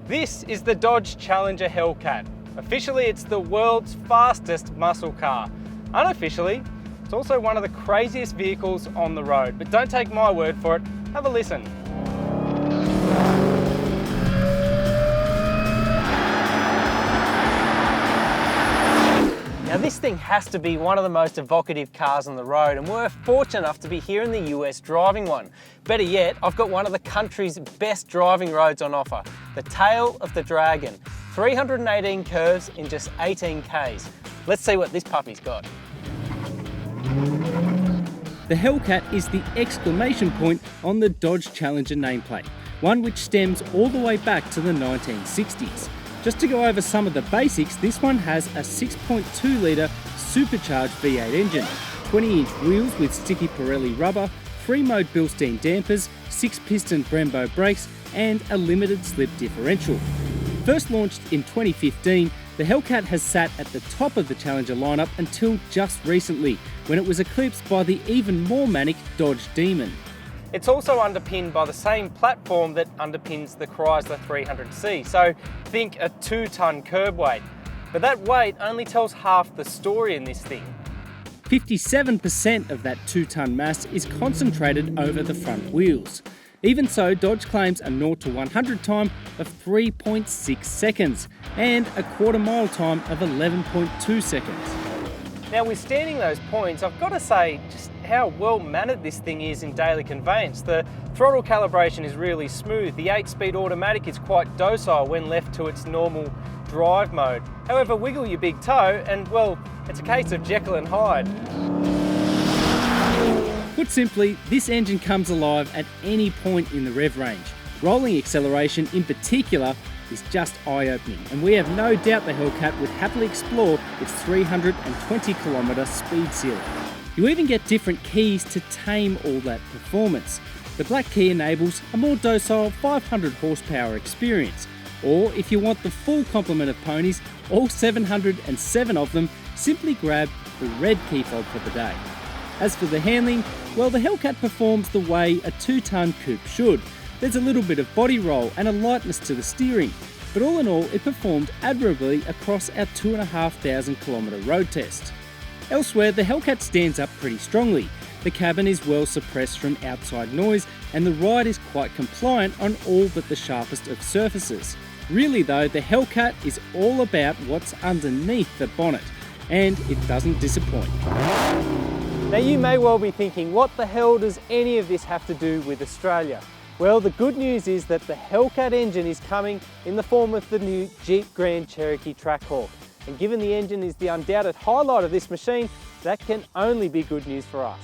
This is the Dodge Challenger Hellcat. Officially, it's the world's fastest muscle car. Unofficially, it's also one of the craziest vehicles on the road. But don't take my word for it, have a listen. Now this thing has to be one of the most evocative cars on the road, and we're fortunate enough to be here in the US driving one. Better yet, I've got one of the country's best driving roads on offer, the Tail of the Dragon. 318 curves in just 18 Ks. Let's see what this puppy's got. The Hellcat is the exclamation point on the Dodge Challenger nameplate, one which stems all the way back to the 1960s. Just to go over some of the basics, this one has a 6.2 litre supercharged V8 engine, 20-inch wheels with sticky Pirelli rubber, 3-mode Bilstein dampers, 6-piston Brembo brakes, and a limited slip differential. First launched in 2015, the Hellcat has sat at the top of the Challenger lineup until just recently, when it was eclipsed by the even more manic Dodge Demon. It's also underpinned by the same platform that underpins the Chrysler 300C, so think a 2-tonne curb weight. But that weight only tells half the story in this thing. 57% of that 2-tonne mass is concentrated over the front wheels. Even so, Dodge claims a 0 to 100 time of 3.6 seconds and a quarter-mile time of 11.2 seconds. Now, withstanding those points, I've got to say just how well-mannered this thing is in daily conveyance. The throttle calibration is really smooth. The 8-speed automatic is quite docile when left to its normal drive mode. However, wiggle your big toe and, well, it's a case of Jekyll and Hyde. Put simply, this engine comes alive at any point in the rev range. Rolling acceleration in particular is just eye-opening, and we have no doubt the Hellcat would happily explore its 320km speed ceiling. You even get different keys to tame all that performance. The black key enables a more docile 500 horsepower experience, or if you want the full complement of ponies, all 707 of them, simply grab the red key fob for the day. As for the handling, well, the Hellcat performs the way a 2-tonne coupe should. There's a little bit of body roll and a lightness to the steering, but all in all it performed admirably across our 2,500km road test. Elsewhere, the Hellcat stands up pretty strongly. The cabin is well suppressed from outside noise and the ride is quite compliant on all but the sharpest of surfaces. Really though, the Hellcat is all about what's underneath the bonnet, and it doesn't disappoint. Now you may well be thinking, what the hell does any of this have to do with Australia? Well, the good news is that the Hellcat engine is coming in the form of the new Jeep Grand Cherokee Trackhawk. And given the engine is the undoubted highlight of this machine, that can only be good news for us.